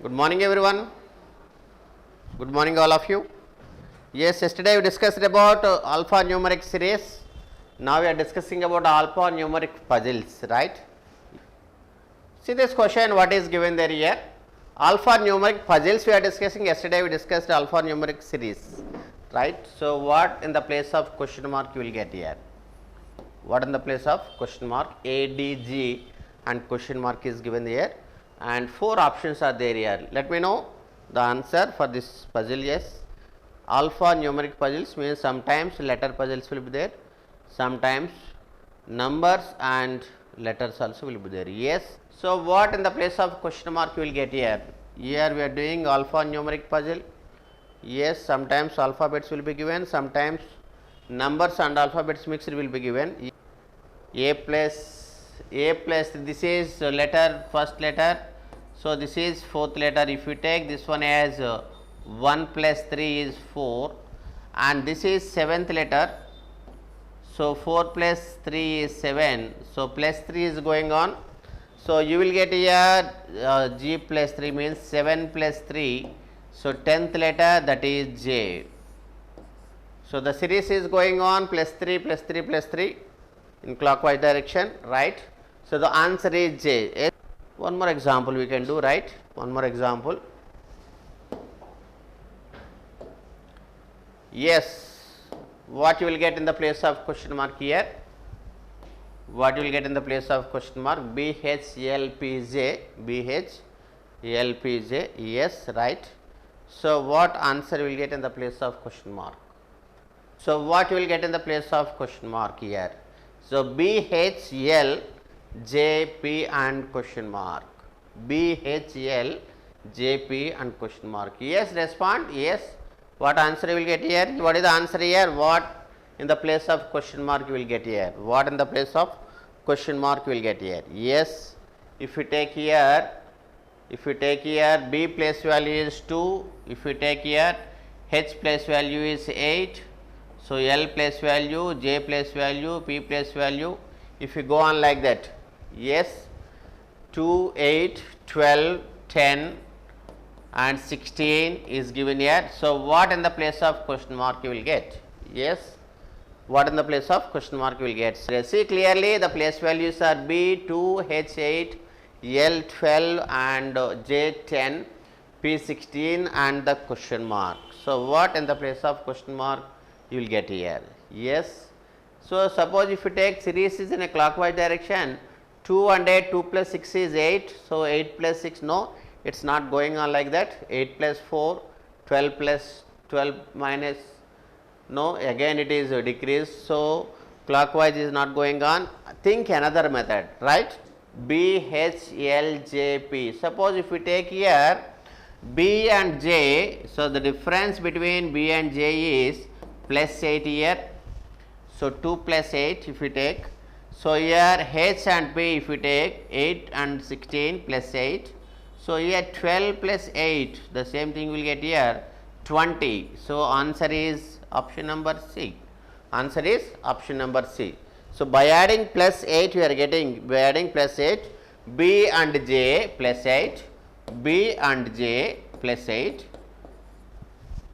Good morning everyone. Good morning all of you. Yes, yesterday we discussed about alphanumeric series. Now we are discussing about alphanumeric puzzles, right? See this question, what is given there here? Alphanumeric puzzles we are discussing. Yesterday we discussed alphanumeric series, right? So what in the place of question mark you will get here? What in the place of question mark? A, D, G and question mark is given here, and 4 options are there here. Let me know the answer for this puzzle. Yes, alphanumeric puzzles means sometimes letter puzzles will be there, sometimes numbers and letters also will be there. Yes, so what in the place of question mark you will get here? Here we are doing alphanumeric puzzle. Yes, sometimes alphabets will be given, sometimes numbers and alphabets mixed will be given. A plus this is letter, first letter, so this is fourth letter. If you take this one as 1 plus 3 is 4 and this is 7th letter, so 4 plus 3 is 7, so plus 3 is going on, so you will get here G plus 3 means 7 plus 3, so 10th letter, that is J. So the series is going on plus 3 plus 3 plus 3 in clockwise direction, right? So the answer is J. One more example we can do, right? One more example. Yes, what you will get in the place of question mark here? What you will get in the place of question mark? B, H, L, P, J. B, H, L, P, J. Yes, right. So what answer you will get in the place of question mark? So what you will get in the place of question mark here? So B, H, L, J, P and question mark. B, H, L, J, P and question mark. Yes, respond. Yes. What answer you will get here? What is the answer here? What in the place of question mark you will get here? What in the place of question mark you will get here? Yes. If you take here B place value is 2. If you take here H place value is 8. So L place value, J place value, P place value. If you go on like that, yes, 2, 8, 12, 10 and 16 is given here. So what in the place of question mark you will get? Yes, what in the place of question mark you will get? So see clearly the place values are B 2, H 8, L 12 and J 10, P 16 and the question mark. So what in the place of question mark you will get here? Yes. So suppose if you take series is in a clockwise direction, 2 and 8, 2 plus 6 is 8, so 8 plus 6, no, it is not going on like that. 8 plus 4, 12 plus 12 minus, no, again it is decreased, so clockwise is not going on. Think another method, right? B, H, L, J, P. Suppose if we take here B and J, so the difference between B and J is plus 8 here. So 2 plus 8 if we take, so here H and P if we take 8 and 16 plus 8, so here 12 plus 8, the same thing we will get here 20. So answer is option number C. Answer is option number C. So by adding plus 8 we are getting, by adding plus 8, B and J plus 8, B and J plus 8.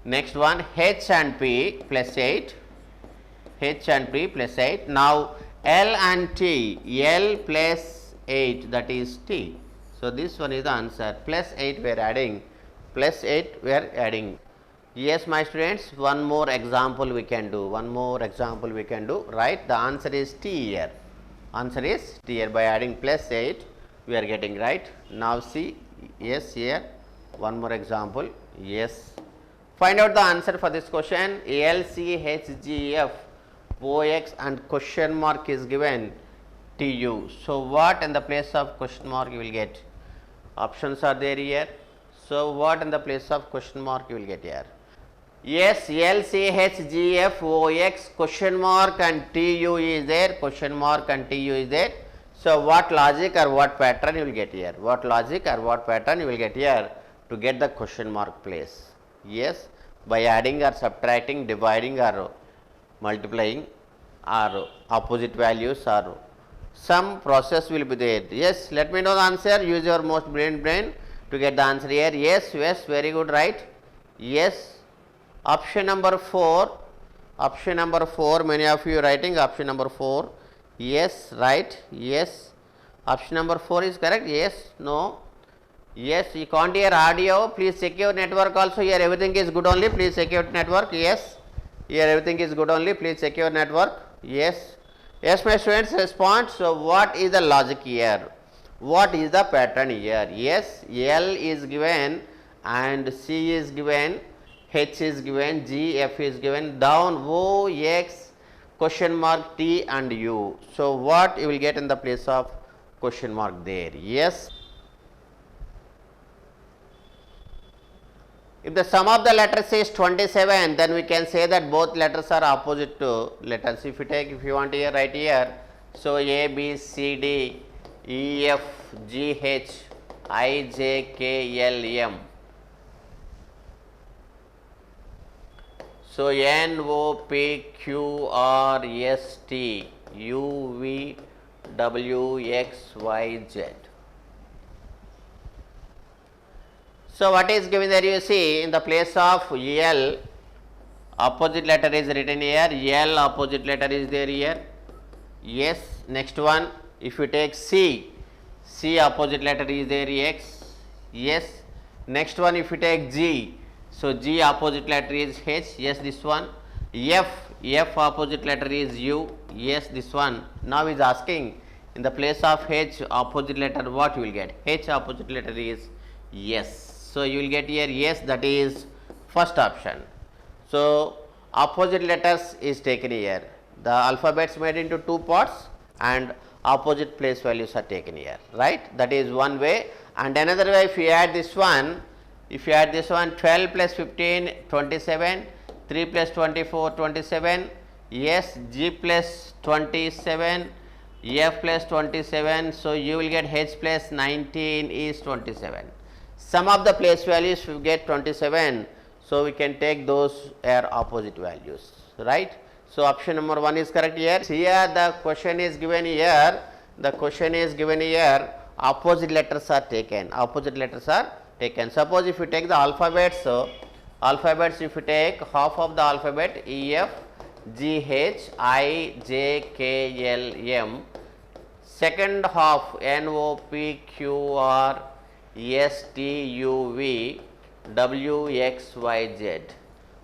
Next one H and P plus 8, H and P plus 8. Now L and T, L plus 8, that is T. So this one is the answer. Plus 8 we are adding, plus 8 we are adding. Yes my students, one more example we can do, right? The answer is T here. Answer is T here. By adding plus 8 we are getting, right? Now see, yes, here one more example. Yes, find out the answer for this question. L, C, H, G, F, O, X and question mark is given T, U. So what in the place of question mark you will get? Options are there here. So what in the place of question mark you will get here? Yes, L, C, H, G, F, O, X, question mark and T, U is there, question mark and T, U is there. So what logic or what pattern you will get here? What logic or what pattern you will get here to get the question mark place? Yes, by adding or subtracting, dividing or multiplying or opposite values or some process will be there. Yes, let me know the answer. Use your most brain. to get the answer here. Yes, yes, very good, right? Yes. Option number 4. Option number 4, many of you writing option number 4. Yes, right, yes. Option number 4 is correct. Yes, no. Yes, you can't hear audio. Please check your network also. Here everything is good only. Please check your network. Yes. Here everything is good only. Please check your network. Yes. Yes, my students respond. So, what is the logic here? What is the pattern here? Yes, L is given and C is given, H is given, G, F is given, down O, X, question mark, T and U. So, what you will get in the place of question mark there? Yes. If the sum of the letters is 27, then we can say that both letters are opposite to letters. If you want here, write here. So, A, B, C, D, E, F, G, H, I, J, K, L, M. So, N, O, P, Q, R, S, T, U, V, W, X, Y, Z. So, what is given there? You see, in the place of L, opposite letter is written here, L opposite letter is there here. Yes, next one, if you take C, C opposite letter is there, X. Yes, next one, if you take G, so G opposite letter is H. Yes, this one. F, F opposite letter is U. Yes, this one. Now is asking in the place of H opposite letter, what you will get? H opposite letter is yes. So, you will get here yes, that is first option. So, opposite letters is taken here. The alphabets made into two parts and opposite place values are taken here, right? That is one way. And another way, if you add this one, 12 plus 15, 27, 3 plus 24, 27, yes, G plus 27, F plus 27. So, you will get H plus 19 is 27. Sum of the place values we get 27. So, we can take those are opposite values, right. So, option number 1 is correct here. Here the question is given here, opposite letters are taken, Suppose if you take the alphabets, if you take half of the alphabet E, F, G, H, I, J, K, L, M, second half N, O, P, Q, R, S, T, U, V, W, X, Y, Z.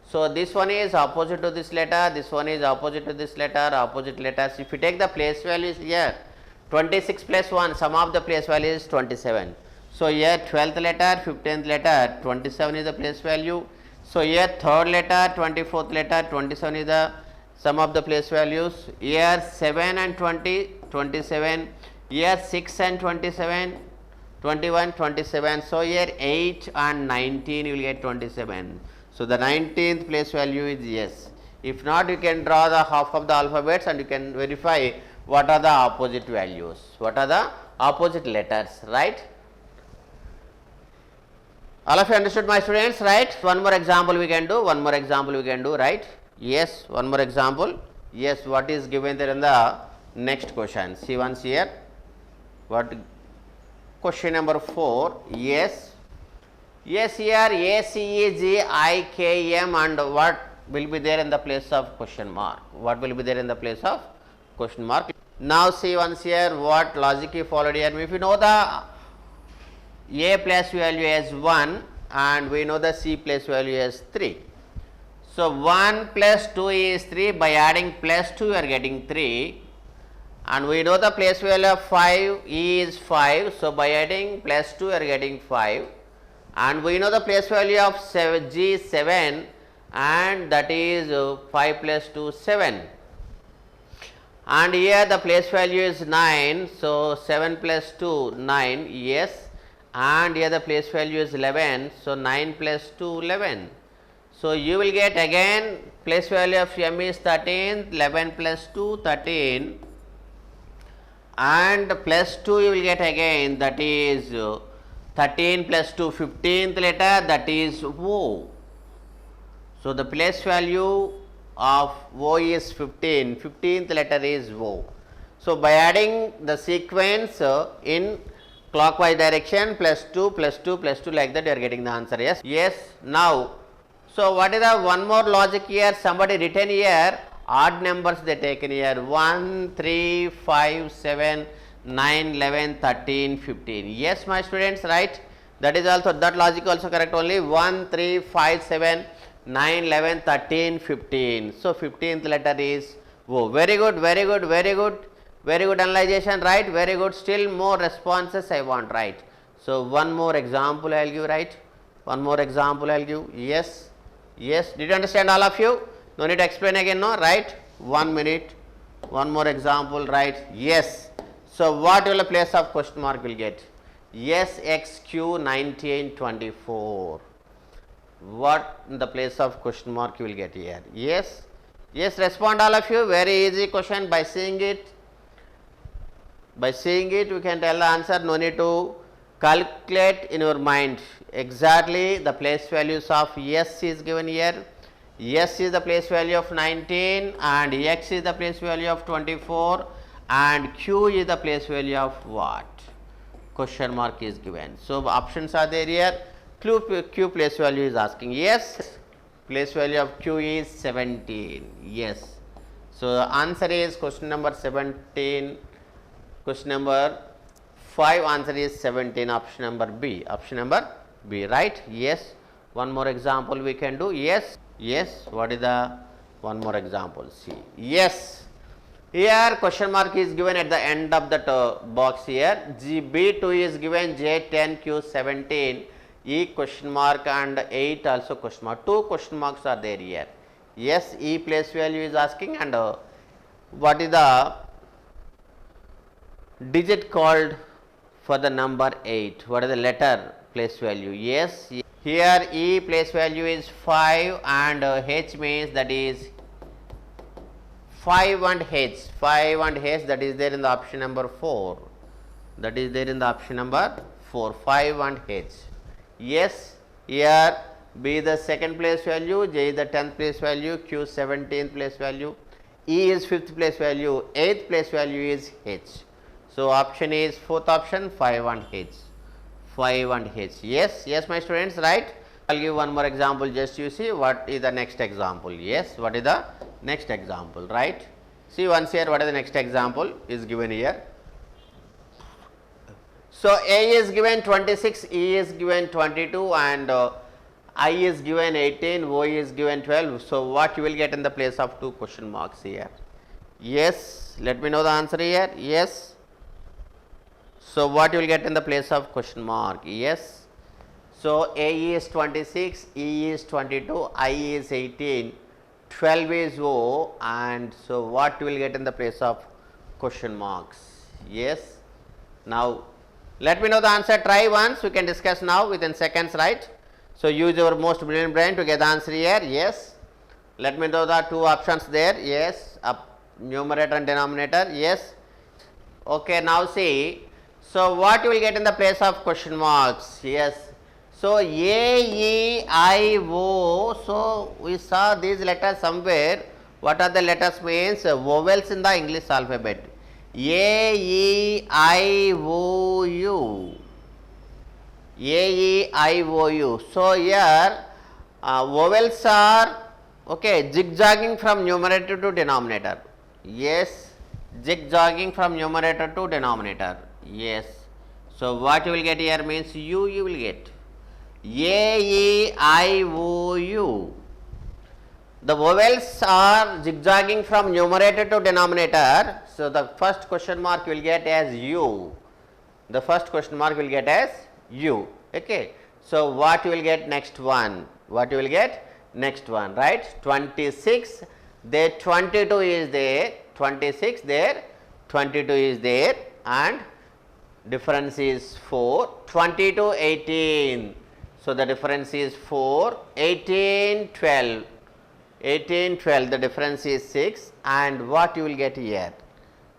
So, this one is opposite to this letter, this one is opposite to this letter, opposite letters. If you take the place values here, 26 plus 1, sum of the place value is 27. So, here 12th letter, 15th letter, 27 is the place value. So, here 3rd letter, 24th letter, 27 is the sum of the place values. Here 7 and 20, 27. Here 6 and 27, 21, 27. So, here 8 and 19 you will get 27. So, the 19th place value is yes. If not, you can draw the half of the alphabets and you can verify what are the opposite values, what are the opposite letters, right. All of you understood, my students, right? One more example we can do, right? Yes, one more example. Yes, what is given there in the next question? See once here. What? Question number 4. Yes. Yes, here A, C, E, G, I, K, M and what will be there in the place of question mark? What will be there in the place of question mark? Now, see once here what logic you followed here. If you know the A place value as 1 and we know the C place value as 3. So, 1 plus 2 is 3, by adding plus 2 you are getting 3 and we know the place value of 5 is 5. So, by adding plus 2 you are getting 5 and we know the place value of G is 7 and that is 5 plus 2 7. And here the place value is 9. So, 7 plus 2 9, yes, and here the place value is 11. So, 9 plus 2 11. So, you will get again place value of M is 13, 11 plus 2 13 and plus 2 you will get again, that is 13 plus 2 15th letter, that is O. So, the place value of O is 15, 15th letter is O. So, by adding the sequence in clockwise direction, plus 2, plus 2, plus 2, like that you are getting the answer. Yes, yes. Now, so what is the one more logic here? Somebody written here, odd numbers they taken here, 1, 3, 5, 7, 9, 11, 13, 15. Yes, my students, right? That is also, that logic also correct only. 1, 3, 5, 7, 9, 11, 13, 15. So 15th letter is O. Very good, very good, very good. Very good analyzation, right? Very good. Still more responses I want, right? So one more example I will give, right? One more example I will give. Yes, yes. Did you understand, all of you? No need to explain again, no? Right? 1 minute. One more example, right? Yes. So what will the place of question mark will get? Yes, XQ 1924. What in the place of question mark you will get here? Yes, yes. Respond, all of you. Very easy question. By seeing it, we can tell the answer. No need to calculate in your mind. Exactly the place values of S is given here. S is the place value of 19 and X is the place value of 24 and Q is the place value of what? Question mark is given. So options are there here. Q place value is asking. Yes, place value of Q is 17. Yes. So the answer is question number 17. Question number 5 answer is 17, option number B. Option number B, right? Yes. One more example we can do. Yes. Yes. What is the one more example? See. Yes. Here question mark is given at the end of that box here. B2 is given, J10, Q17, E question mark and 8 also question mark. 2 question marks are there here. Yes, E place value is asking and what is the digit called for the number 8? What is the letter place value? Yes, here E place value is 5 and H means that is 5 and H, 5 and H, that is there in the option number 4. That is there in the option number 4, 5 and H. Yes, here B the second place value, J is the 10th place value, Q 17th place value, E is 5th place value, 8th place value is H. So option is 4th option, 5 and H. 5 and H. Yes, yes, my students, right? I will give one more example, just you see what is the next example. Yes, what is the next example, right? See once here what is the next example is given here. So A is given 26, E is given 22 and I is given 18, O is given 12. So what you will get in the place of 2 question marks here? Yes, let me know the answer here. Yes. So what you will get in the place of question mark? Yes. So A is 26, E is 22, I is 18, 12 is O, and so what you will get in the place of question marks? Yes. Now let me know the answer. Try once. We can discuss now within seconds, right? So use your most brilliant brain to get the answer here. Yes. Let me know the 2 options there. Yes. Numerator and denominator. Yes. Okay. Now see. So what you will get in the place of question marks? Yes. So A, E, I, O. So we saw these letters somewhere. What are the letters means? Vowels in the English alphabet. A, E, I, O, U. A, E, I, O, U. So here vowels are okay zigzagging from numerator to denominator. Yes, zigzagging from numerator to denominator. Yes. So what you will get here means U you will get. A, E, I, O, U. The vowels are zigzagging from numerator to denominator. So the first question mark you will get as U. The first question mark will get as U. Okay. So what you will get next one? What you will get next one? Right? 26. There 22 is there. 26 there. 22 is there, and difference is 4. 22, 18. So the difference is 4. 18, 12. 18, 12. The difference is 6. And what you will get here?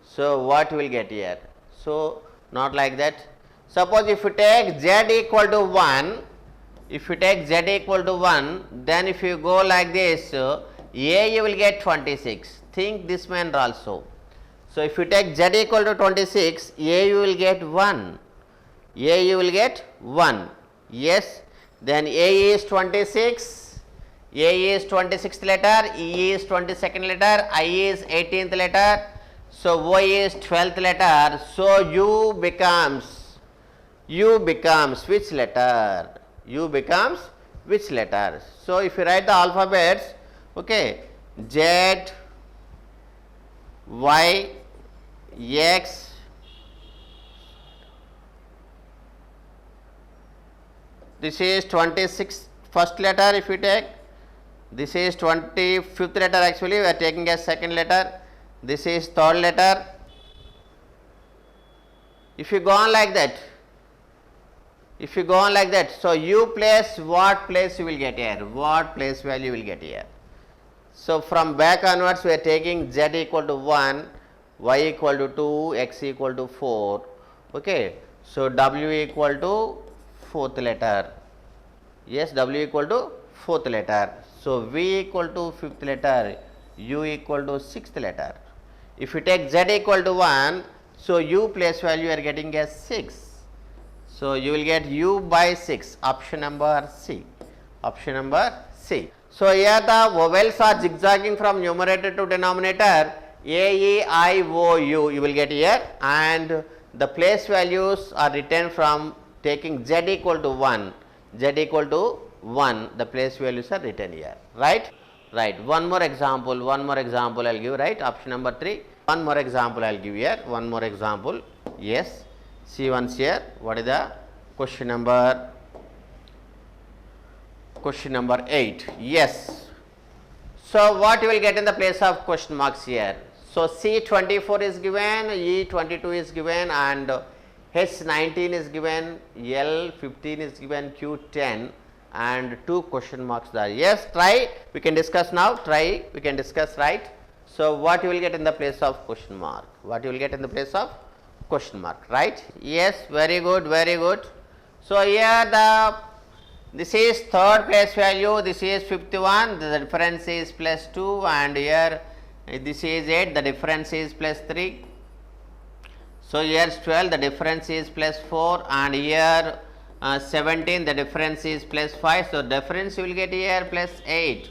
So what you will get here? So not like that. Suppose if you take Z equal to 1, if you take Z equal to 1, then if you go like this, A you will get 26. Think this manner also. So if you take Z equal to 26, A you will get 1. A you will get 1. Yes. Then A is 26. A is 26th letter, E is 22nd letter, I is 18th letter. So O is 12th letter. So U becomes which letter? U becomes which letter? So if you write the alphabets, okay, Z, Y, X, this is 26th first letter if you take, this is 25th letter, actually we are taking as second letter, this is third letter. If you go on like that, so U place, what place you will get here? What place value you will get here? So from back onwards we are taking Z equal to 1, Y equal to 2, X equal to 4. Okay. So W equal to fourth letter. Yes, W equal to fourth letter. So V equal to fifth letter, U equal to sixth letter. If you take Z equal to 1, so U place value you are getting as 6. So you will get U by 6, option number C. Option number C. So here the vowels are zigzagging from numerator to denominator, A, E, I, O, U, you will get here, and the place values are written from taking Z equal to 1, Z equal to 1, the place values are written here, right? Right. One more example I will give, right? Option number 3. One more example I will give here, one more example. Yes. See once here, what is the question number 8. Yes. So what you will get in the place of question marks here? So C24 is given, E22 is given, and H19 is given, L15 is given, Q10, and 2 question marks there. Yes, try, we can discuss now, try, we can discuss, right? So what you will get in the place of question mark? What you will get in the place of question mark, right? Yes, very good, very good. So here this is third place value, this is 51, the difference is plus 2, and here this is 8, the difference is plus 3. So here is 12, the difference is plus 4, and here 17, the difference is plus 5. So difference you will get here plus 8.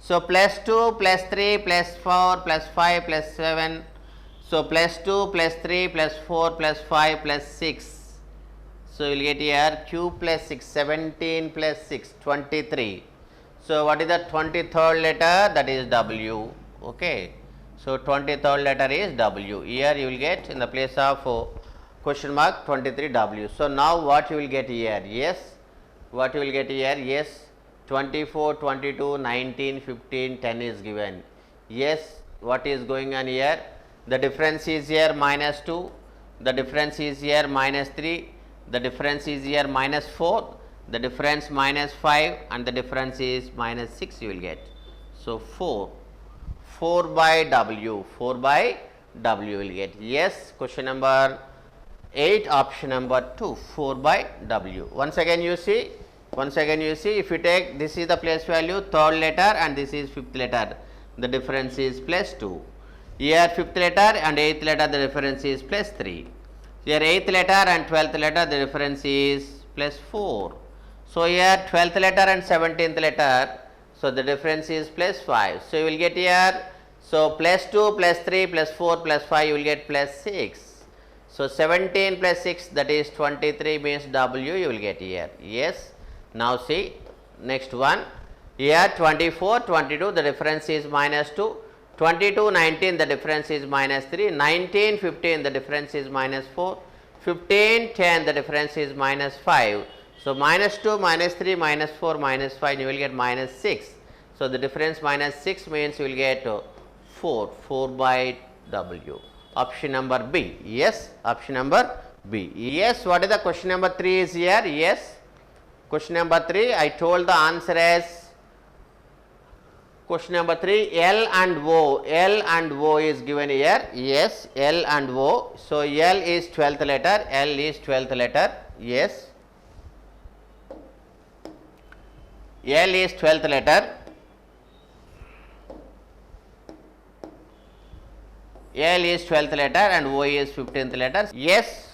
So plus 2, plus 3, plus 4, plus 5, plus 7. So plus 2, plus 3, plus 4, plus 5, plus 6. So you will get here Q plus 6, 17 plus 6, 23. So what is the 23rd letter? That is W. Okay. So 23rd letter is W. Here you will get in the place of question mark 23W. So now what you will get here? Yes. What you will get here? Yes. 24, 22, 19, 15, 10 is given. Yes. What is going on here? The difference is here minus 2. The difference is here minus 3. The difference is here minus 4, the difference minus 5, and the difference is minus 6 you will get. So 4 by W, 4 by W will get. Yes, question number 8, option number 2, 4 by W. Once again you see, if you take, this is the place value, third letter, and this is fifth letter, the difference is plus 2. Here fifth letter and 8th letter, the difference is plus 3. Here 8th letter and 12th letter, the difference is plus 4. So here 12th letter and 17th letter, so the difference is plus 5. So you will get here, so plus 2, plus 3, plus 4, plus 5, you will get plus 6. So 17 plus 6, that is 23, means W you will get here. Yes. Now see, next one. Here 24, 22, the difference is minus 2. 22, 19, the difference is minus 3, 19, 15, the difference is minus 4, 15, 10, the difference is minus 5. So minus 2, minus 3, minus 4, minus 5, you will get minus 6. So the difference minus 6 means you will get 4 by W. Option number B. Yes, option number B. Yes, what is the question number 3 is here? Yes, question number 3, I told the answer as question number 3, L and O is given here. Yes, L and O. So L is 12th letter, L is 12th letter. Yes, L is 12th letter, L is 12th letter, and O is 15th letter. Yes,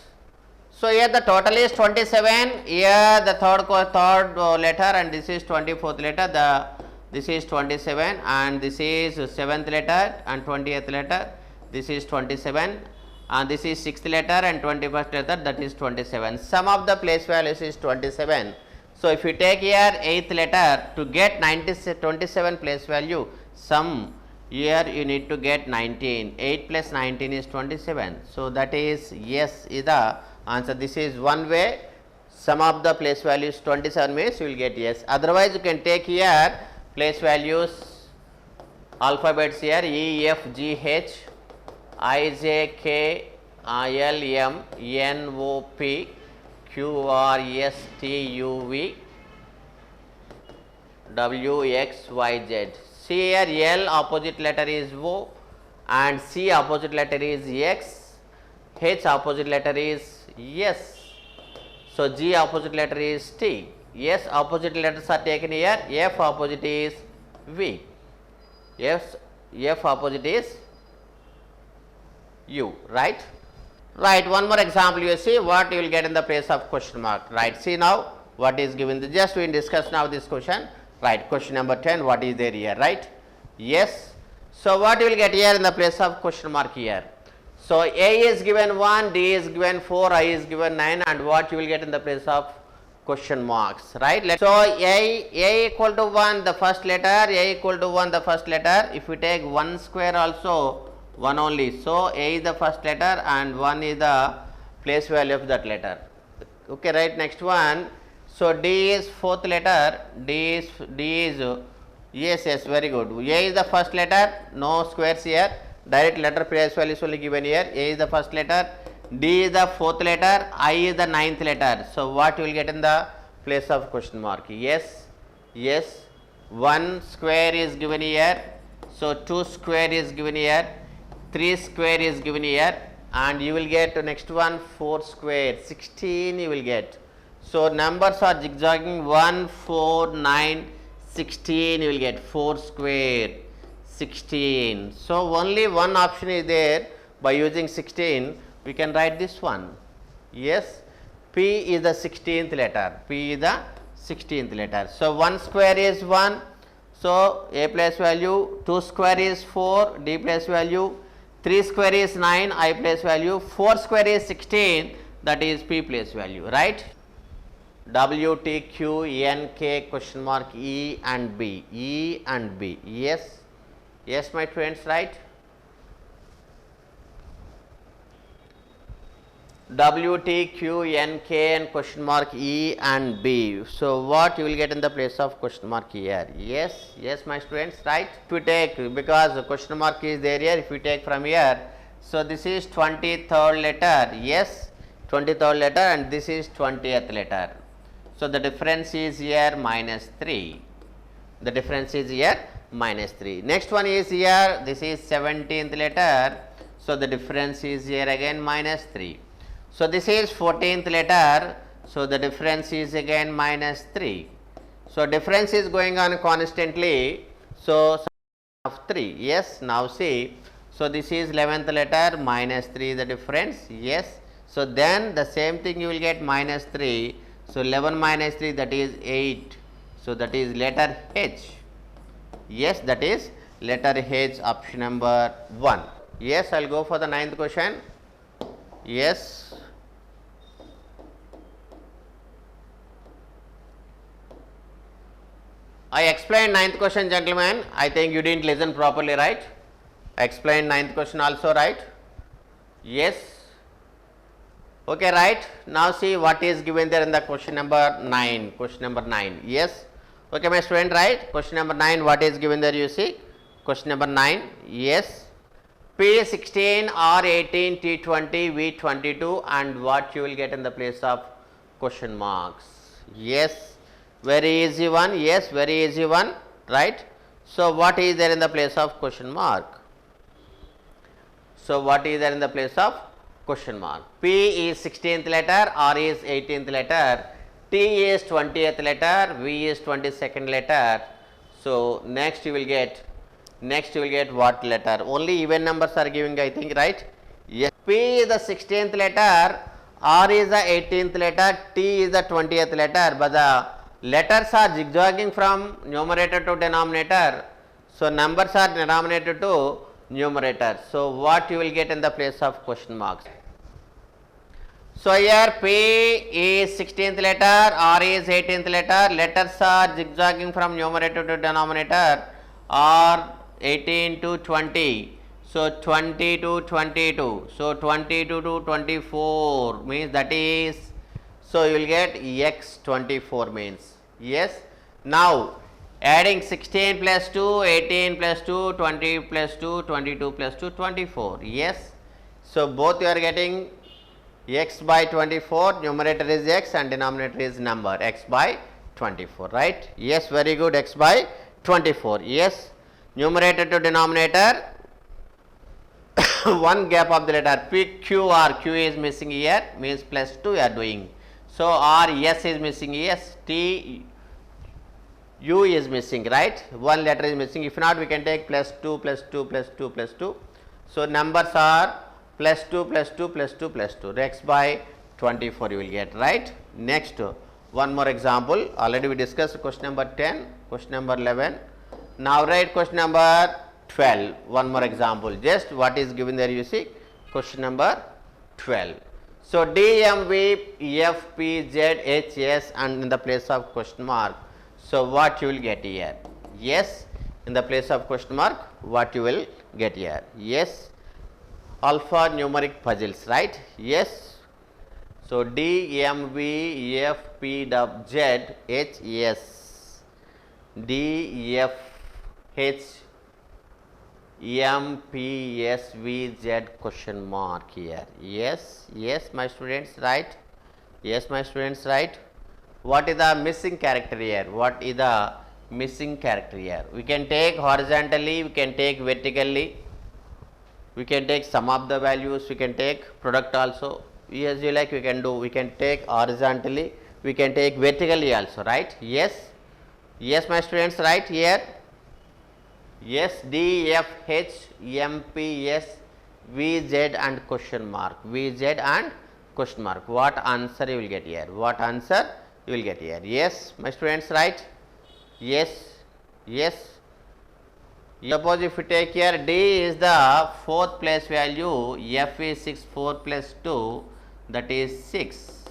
So here the total is 27. Here the third letter, and this is 24th letter. This is 27, and this is 7th letter and 20th letter. This is 27, and this is 6th letter and 21st letter, that is 27. Sum of the place values is 27. So if you take here 8th letter to get 27 place value, sum here you need to get 19. 8 plus 19 is 27. So that is yes is the answer. This is one way. Sum of the place values 27 means you will get yes. Otherwise you can take here place values alphabets here E, F, G, H, I, J, K, L, M, N, O, P, Q, R, S, T, U, V, W, X, Y, Z. See here L opposite letter is O, and C opposite letter is X, H opposite letter is S. So G opposite letter is T. S opposite letters are taken here. F opposite is V. F opposite is U, right? Right, one more example you see what you will get in the place of question mark, right? See now what is given, just we discuss now this question, right? Question number 10, what is there here, right? Yes. So what you will get here in the place of question mark here? So A is given 1, D is given 4, I is given 9, and what you will get in the place of question marks, right? So A equal to 1 the first letter, A equal to 1 the first letter. If we take 1 square also 1 only, so A is the first letter and 1 is the place value of that letter. Okay, right? Next one. So D is fourth letter, D is yes, very good. A is the first letter, no squares here. Direct letter place value is only given here. A is the first letter, D is the fourth letter, I is the ninth letter. So what you will get in the place of question mark? Yes. 1 square is given here. So 2 square is given here. 3 square is given here, and you will get next one 4 square, 16 you will get. So numbers are zigzagging 1, 4, 9, 16 you will get 4 square. 16. So only one option is there. By using 16 we can write this one. Yes, P is the 16th letter. P is the 16th letter. So 1 square is 1. So A place value, 2 square is 4, D place value, 3 square is 9, I place value, 4 square is 16, that is P place value, right? W, T, Q, N, K, question mark, E and B. E and B. Yes, my friends, right? W, T, Q, N, K, and question mark E and B. So what you will get in the place of question mark here? Yes, my students, right? If you take, because the question mark is there here, if you take from here, so this is 23rd letter, yes, 23rd letter, and this is 20th letter. So the difference is here minus 3. The difference is here minus 3. Next one is here, this is 17th letter. So the difference is here again minus 3. So this is 14th letter. So the difference is again minus 3. So difference is going on constantly. So of 3. Yes, now see. So this is 11th letter, minus 3 the difference. Yes. So then the same thing you will get minus 3. So 11 minus 3, that is 8. So that is letter H. Yes, that is letter H, option number 1. Yes, I will go for the 9th question. Yes. I explained 9th question, gentlemen. I think you didn't listen properly, right? I explained 9th question also, right? Yes. Okay, right. Now see what is given there in the question number 9. Question number 9. Yes. Okay, my student, right? Question number 9, what is given there, you see? Question number 9. Yes. P16, R18, T20, V22, and what you will get in the place of question marks? Yes. Very easy one. Yes, very easy one, right? So what is there in the place of question mark? So what is there in the place of question mark? P is 16th letter, R is 18th letter, T is 20th letter, V is 22nd letter. So next you will get what letter? Only even numbers are giving, I think, right? Yes. P is the 16th letter, R is the 18th letter, T is the 20th letter, but the letters are zigzagging from numerator to denominator. So numbers are denominator to numerator. So what you will get in the place of question marks? So here P is 16th letter, R is 18th letter, letters are zigzagging from numerator to denominator, R 18 to 20, so 20 to 22, so 22 to 24 means that is, so you will get X 24 means, yes. Now adding 16 plus 2, 18 plus 2, 20 plus 2, 22 plus 2, 24, yes. So both you are getting x by 24, numerator is x and denominator is number, x by 24, right? Yes, very good, x by 24, yes. Numerator to denominator, one gap of the letter P, Q, R, Q is missing here, means plus 2 you are doing. So R, S is missing, yes, T, U is missing, right? One letter is missing. If not, we can take plus 2, plus 2, plus 2, plus 2. So numbers are plus 2, plus 2, plus 2, plus 2. X by 24 you will get, right? Next, one more example. Already we discussed question number 10, question number 11. Now write question number 12. One more example. Just what is given there you see. Question number 12. So D, M, V, F, P, Z, H, S and in the place of question mark. So what you will get here? Yes, in the place of question mark, what you will get here? Yes, alphanumeric puzzles, right? Yes. So D, M, V, F, P, W, Z, H, S. D, F, H, M, P, S, V, Z question mark here. Yes, yes, my students, right? Yes, my students, right? What is the missing character here? What is the missing character here? We can take horizontally, we can take vertically, we can take sum of the values, we can take product also. As you like, we can do, we can take horizontally, we can take vertically also, right? Yes, yes, my students, right here. Yes, D, F, H, M, P, S, V, Z and question mark, V, Z and question mark. What answer you will get here? What answer you will get here? Yes, my students, right? Yes, yes. Suppose if you take here D is the fourth place value, F is 6, 4 plus 2, that is 6.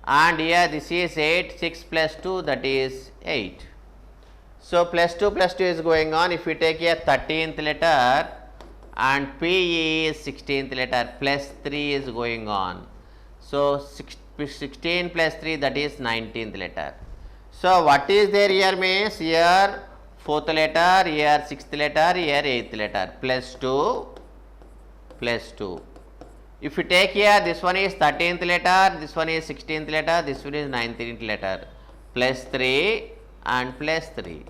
And here this is 8, 6 plus 2, that is 8. So plus 2 is going on. If we take here 13th letter and P is 16th letter, plus 3 is going on. So 16 plus 3, that is 19th letter. So what is there here means here 4th letter, here 6th letter, here 8th letter, plus 2, plus 2. If you take here, this one is 13th letter, this one is 16th letter, this one is 19th letter, plus 3 and plus 3.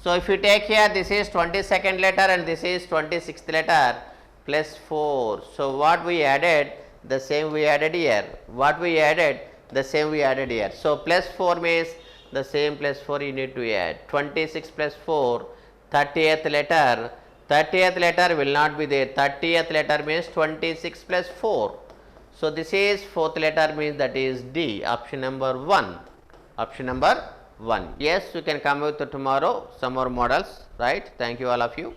So if you take here, this is 22nd letter and this is 26th letter, plus 4. So what we added, the same we added here. What we added, the same we added here. So plus 4 means the same plus 4 you need to add. 26 plus 4, 30th letter. 30th letter will not be there. 30th letter means 26 plus 4. So this is 4th letter means that is D, option number 1. Option number 1. Yes, you can come with tomorrow some more models, right? Thank you all of you.